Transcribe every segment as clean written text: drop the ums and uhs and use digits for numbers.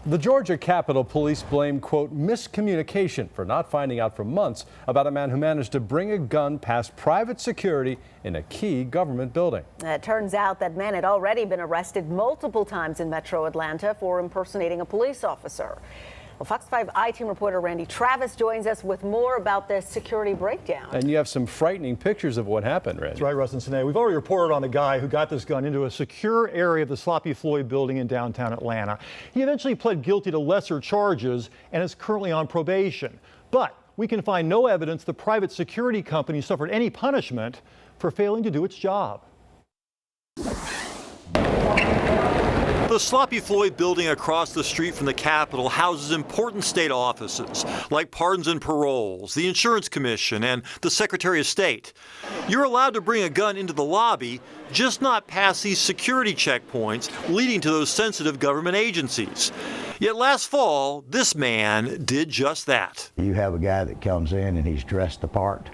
The Georgia Capitol Police blame, quote, miscommunication for not finding out for months about a man who managed to bring a gun past private security in a key government building. It turns out that man had already been arrested multiple times in Metro Atlanta for impersonating a police officer. Well, Fox 5 I-Team reporter Randy Travis joins us with more about this security breakdown. And you have some frightening pictures of what happened, Randy. That's right, Russ and Sinead. We've already reported on the guy who got this gun into a secure area of the Sloppy Floyd Building in downtown Atlanta. He eventually pled guilty to lesser charges and is currently on probation. But we can find no evidence the private security company suffered any punishment for failing to do its job. The Sloppy Floyd Building across the street from the Capitol houses important state offices like Pardons and Paroles, the Insurance Commission, and the Secretary of State. You're allowed to bring a gun into the lobby, just not past these security checkpoints leading to those sensitive government agencies. Yet last fall, this man did just that. You have a guy that comes in and he's dressed the part,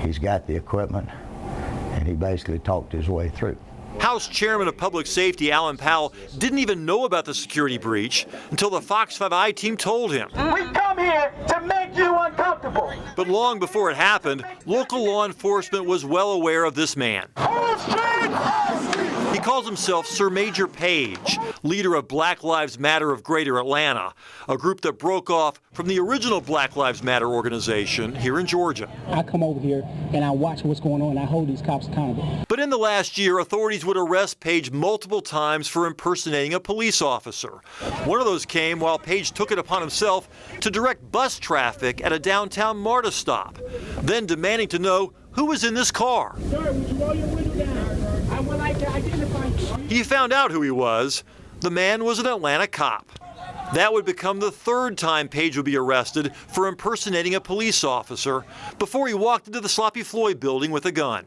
he's got the equipment, and he basically talked his way through. House Chairman of Public Safety Alan Powell didn't even know about the security breach until the Fox 5 I-Team told him. We come here to make you uncomfortable. But long before it happened, local law enforcement was well aware of this man. He calls himself Sir Major Page, leader of Black Lives Matter of Greater Atlanta, a group that broke off from the original Black Lives Matter organization here in Georgia. I come over here and I watch what's going on and I hold these cops accountable. But in the last year, authorities would arrest Page multiple times for impersonating a police officer. One of those came while Page took it upon himself to direct bus traffic at a downtown MARTA stop, then demanding to know who was in this car. Sir, would you roll your window down? I would like to identify you. He found out who he was. The man was an Atlanta cop. That would become the third time Page would be arrested for impersonating a police officer before he walked into the Sloppy Floyd Building with a gun.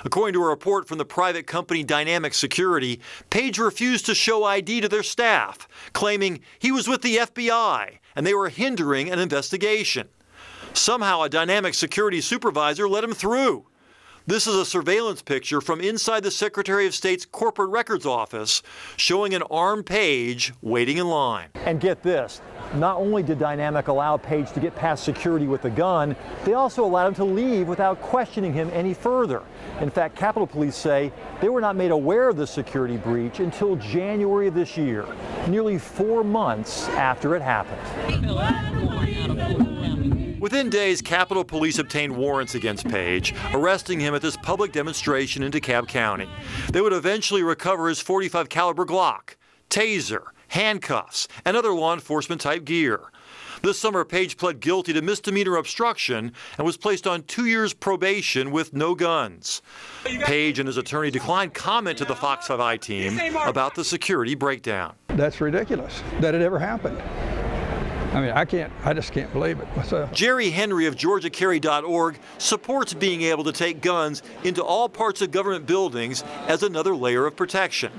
According to a report from the private company Dynamic Security, Page refused to show ID to their staff, claiming he was with the FBI and they were hindering an investigation. Somehow a Dynamic Security supervisor let him through. This is a surveillance picture from inside the Secretary of State's corporate records office showing an armed Page waiting in line. And get this, not only did Dynamic allow Page to get past security with the gun, they also allowed him to leave without questioning him any further. In fact, Capitol Police say they were not made aware of the security breach until January of this year, nearly 4 months after it happened. Within days, Capitol Police obtained warrants against Page, arresting him at this public demonstration in DeKalb County. They would eventually recover his .45 caliber Glock, taser, handcuffs, and other law enforcement type gear. This summer, Page pled guilty to misdemeanor obstruction and was placed on 2 years probation with no guns. Page and his attorney declined comment to the Fox 5 I-Team about the security breakdown. That's ridiculous that it ever happened. I mean, I just can't believe it myself. Jerry Henry of GeorgiaCarry.org supports being able to take guns into all parts of government buildings as another layer of protection.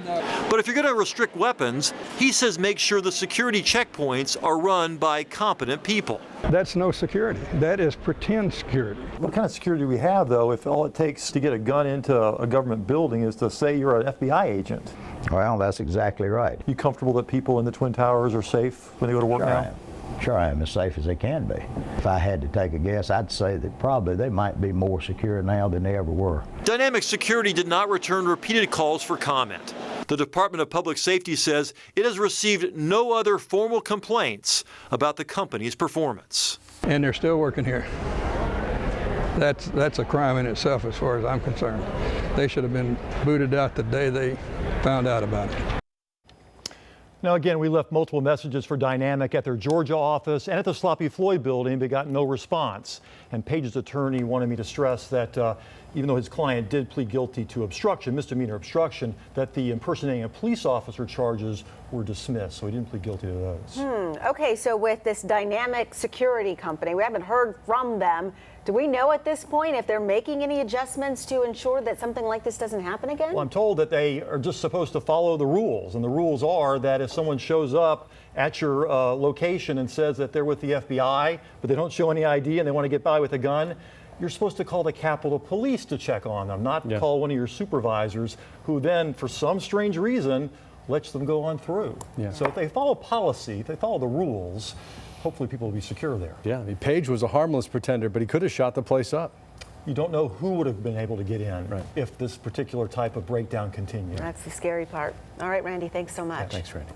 But if you're going to restrict weapons, he says make sure the security checkpoints are run by competent people. That's no security. That is pretend security. What kind of security do we have, though, if all it takes to get a gun into a government building is to say you're an FBI agent? Well, that's exactly right. You comfortable that people in the Twin Towers are safe when they go to work now? Sure, I am as safe as they can be. If I had to take a guess, I'd say that probably they might be more secure now than they ever were. Dynamic Security did not return repeated calls for comment. The Department of Public Safety says it has received no other formal complaints about the company's performance. And they're still working here. That's a crime in itself as far as I'm concerned. They should have been booted out the day they found out about it. Now, again, we left multiple messages for Dynamic at their Georgia office and at the Sloppy Floyd Building, but got no response. And Page's attorney wanted me to stress that even though his client did plead guilty to obstruction, misdemeanor obstruction, that the impersonating a police officer charges were dismissed, so he didn't plead guilty to those. Okay, so with this Dynamic Security company, we haven't heard from them. Do we know at this point if they're making any adjustments to ensure that something like this doesn't happen again? Well, I'm told that they are just supposed to follow the rules, and the rules are that if someone shows up at your location and says that they're with the FBI, but they don't show any ID and they want to get by with a gun, you're supposed to call the Capitol Police to check on them, not call one of your supervisors, who then, for some strange reason, lets them go on through. Yeah. So if they follow policy, if they follow the rules, hopefully people will be secure there. Yeah, I mean, Page was a harmless pretender, but he could have shot the place up. You don't know who would have been able to get in Right. if this particular type of breakdown continued. That's the scary part. All right, Randy, thanks so much. Yeah, thanks, Randy.